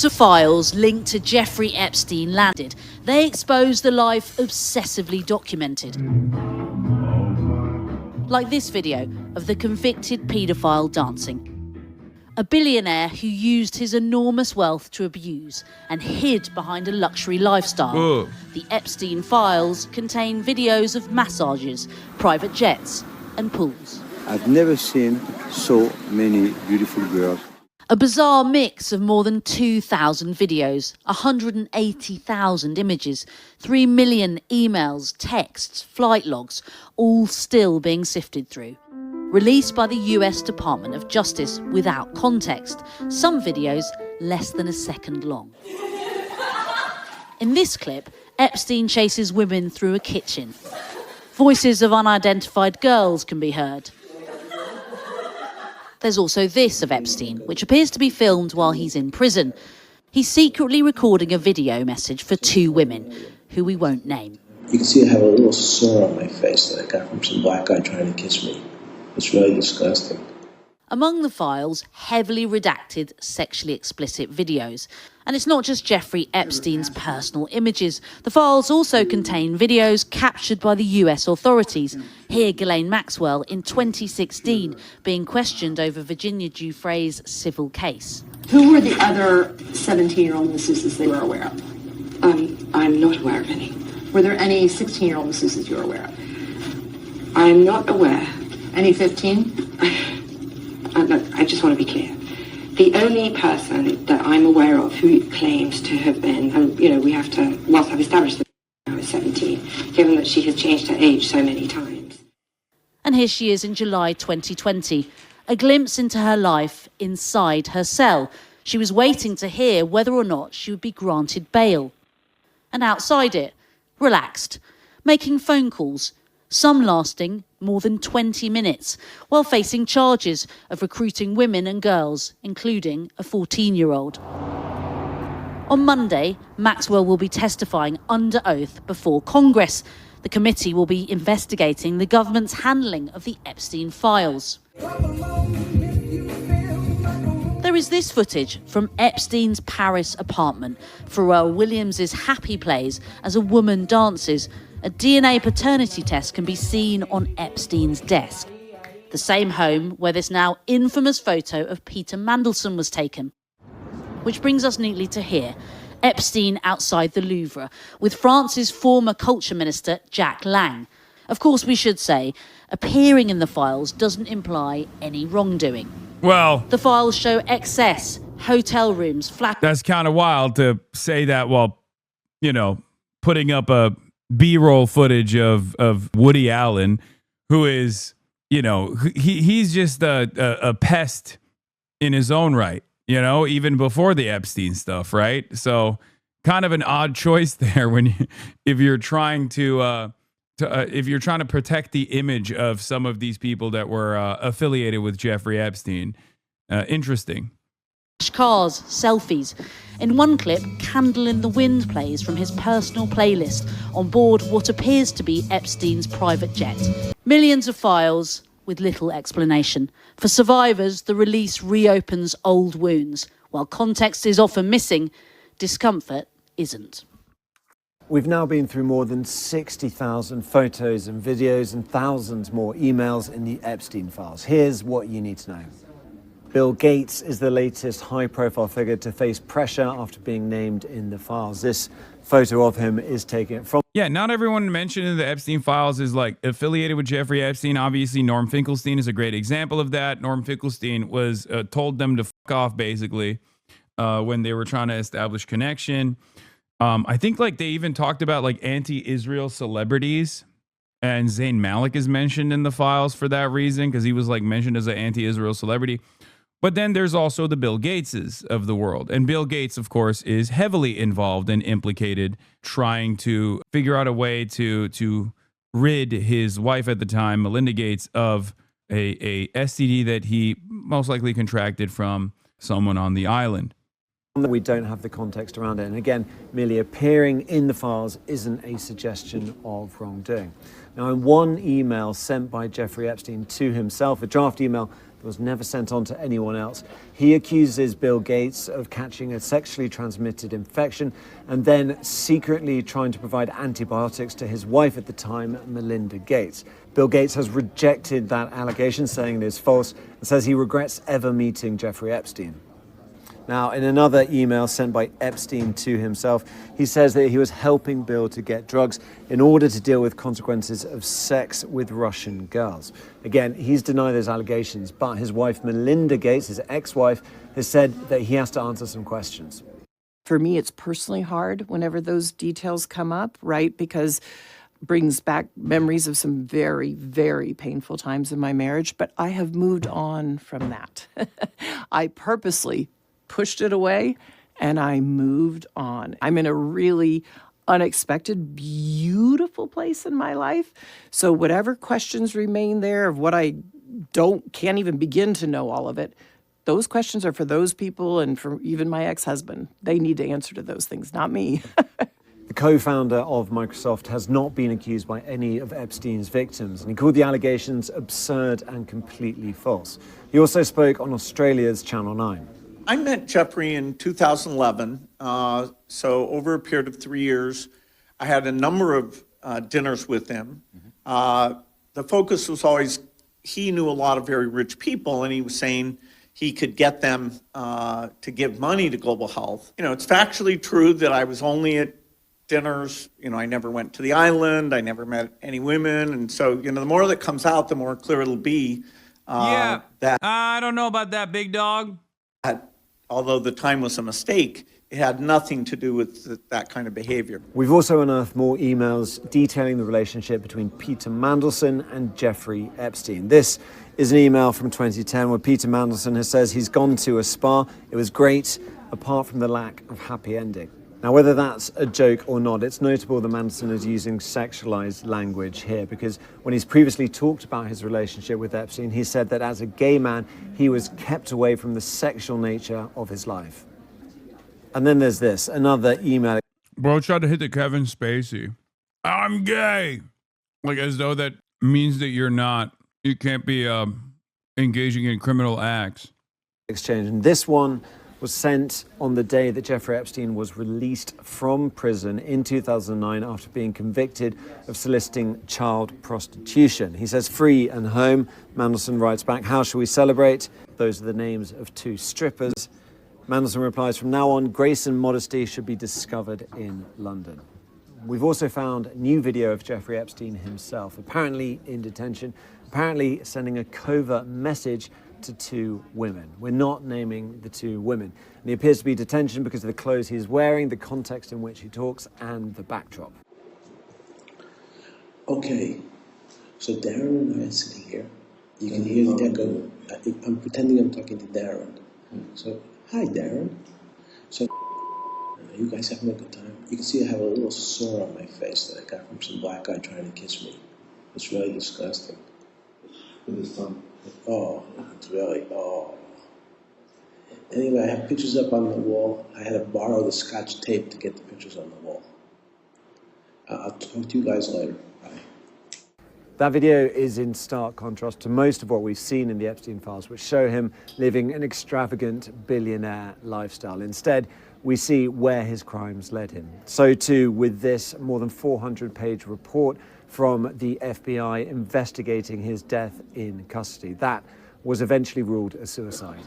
After files linked to Jeffrey Epstein landed, they exposed the life obsessively documented. Like this video of the convicted paedophile dancing. A billionaire who used his enormous wealth to abuse and hid behind a luxury lifestyle. Ooh. The Epstein files contain videos of massages, private jets and pools. I've never seen so many beautiful girls. A bizarre mix of more than 2,000 videos, 180,000 images, 3 million emails, texts, flight logs, all still being sifted through. Released by the US Department of Justice without context, some videos less than a second long. In this clip, Epstein chases women through a kitchen. Voices of unidentified girls can be heard. There's also this of Epstein, which appears to be filmed while he's in prison. He's secretly recording a video message for 2 women, who we won't name. You can see I have a little sore on my face that I got from some black guy trying to kiss me. It's really disgusting. Among the files, heavily redacted, sexually explicit videos. And it's not just Jeffrey Epstein's personal images. The files also contain videos captured by the US authorities. Here, Ghislaine Maxwell, in 2016, being questioned over Virginia Giuffre's civil case. Who were the other 17-year-old masseuses they were aware of? I'm not aware of any. Were there any 16-year-old masseuses you were aware of? I'm not aware. Any 15? Look, I just want to be clear. The only person that I'm aware of who claims to have been, and we have to, whilst I've established that I was 17, given that she has changed her age so many times. And here she is in July 2020, a glimpse into her life inside her cell. She was waiting to hear whether or not she would be granted bail. And outside it, relaxed, making phone calls, some lasting more than 20 minutes, while facing charges of recruiting women and girls, including a 14-year-old. On Monday, Maxwell will be testifying under oath before Congress. The committee will be investigating the government's handling of the Epstein files. There is this footage from Epstein's Paris apartment. Pharrell Williams' happy plays as a woman dances. A DNA paternity test can be seen on Epstein's desk. The same home where this now infamous photo of Peter Mandelson was taken. Which brings us neatly to here, Epstein outside the Louvre, with France's former culture minister, Jack Lang. Of course, we should say, appearing in the files doesn't imply any wrongdoing. Well, The files show excess, hotel rooms, flat... that's kind of wild to say that while, putting up a B-roll footage of Woody Allen, who is, he's just a pest in his own right, even before the Epstein stuff, right? So kind of an odd choice there if you're trying to protect the image of some of these people that were affiliated with Jeffrey Epstein. Interesting. Cars, selfies. In one clip, Candle in the Wind plays from his personal playlist on board what appears to be Epstein's private jet. Millions of files with little explanation. For survivors, the release reopens old wounds. While context is often missing, discomfort isn't. We've now been through more than 60,000 photos and videos and thousands more emails in the Epstein files. Here's what you need to know. Bill Gates is the latest high-profile figure to face pressure after being named in the files. This photo of him is taken from... Yeah, not everyone mentioned in the Epstein files is affiliated with Jeffrey Epstein. Obviously, Norm Finkelstein is a great example of that. Norm Finkelstein was told them to fuck off, basically, when they were trying to establish connection. I think they even talked about anti-Israel celebrities, and Zayn Malik is mentioned in the files for that reason, because he was mentioned as an anti-Israel celebrity. But then there's also the Bill Gateses of the world. And Bill Gates, of course, is heavily involved and implicated trying to figure out a way to rid his wife at the time, Melinda Gates, of a STD that he most likely contracted from someone on the island. We don't have the context around it. And again, merely appearing in the files isn't a suggestion of wrongdoing. Now, in one email sent by Jeffrey Epstein to himself, a draft email, was never sent on to anyone else. He accuses Bill Gates of catching a sexually transmitted infection and then secretly trying to provide antibiotics to his wife at the time, Melinda Gates. Bill Gates has rejected that allegation, saying it is false, and says he regrets ever meeting Jeffrey Epstein. Now, in another email sent by Epstein to himself, he says that he was helping Bill to get drugs in order to deal with consequences of sex with Russian girls. Again, he's denied those allegations, but his wife, Melinda Gates, his ex-wife, has said that he has to answer some questions. For me, it's personally hard whenever those details come up, right? Because it brings back memories of some very, very painful times in my marriage, but I have moved on from that. I purposely pushed it away and I moved on. I'm in a really unexpected, beautiful place in my life. So whatever questions remain there of what I can't even begin to know all of it, those questions are for those people and for even my ex-husband. They need to answer to those things, not me. The co-founder of Microsoft has not been accused by any of Epstein's victims, and he called the allegations absurd and completely false. He also spoke on Australia's Channel 9. I met Jeffrey in 2011, so over a period of 3 years, I had a number of dinners with him. The focus was always, he knew a lot of very rich people, and he was saying he could get them to give money to global health. You know, it's factually true that I was only at dinners, you know, I never went to the island, I never met any women, and so, you know, the more that comes out, the more clear it'll be that I don't know about that, big dog. Although the time was a mistake, it had nothing to do with that kind of behavior. We've also unearthed more emails detailing the relationship between Peter Mandelson and Jeffrey Epstein. This is an email from 2010 where Peter Mandelson says he's gone to a spa. It was great, apart from the lack of happy ending. Now, whether that's a joke or not, it's notable that Mandelson is using sexualized language here, because when he's previously talked about his relationship with Epstein, he said that as a gay man, he was kept away from the sexual nature of his life. And then there's this, another email. Bro tried to hit the Kevin Spacey. I'm gay. Like as though that means that you're not. You can't be engaging in criminal acts. Exchange. And this one was sent on the day that Jeffrey Epstein was released from prison in 2009 after being convicted of soliciting child prostitution. He says, free and home. Mandelson writes back, how shall we celebrate? Those are the names of two strippers. Mandelson replies, from now on, grace and modesty should be discovered in London. We've also found new video of Jeffrey Epstein himself, apparently in detention, apparently sending a covert message to two women. We're not naming the two women. And he appears to be in detention because of the clothes he's wearing, the context in which he talks, and the backdrop. Okay, so Darren and I are sitting here. You can hear the echo. I'm pretending I'm talking to Darren. So, hi Darren. So, you guys having a good time? You can see I have a little sore on my face that I got from some black guy trying to kiss me. It's really disgusting. With his tongue. Oh, it's really, Anyway, I have pictures up on the wall. I had to borrow the Scotch tape to get the pictures on the wall. I'll talk to you guys later. Bye. That video is in stark contrast to most of what we've seen in the Epstein files, which show him living an extravagant billionaire lifestyle. Instead, we see where his crimes led him. So too with this more than 400-page report from the FBI investigating his death in custody. That was eventually ruled a suicide.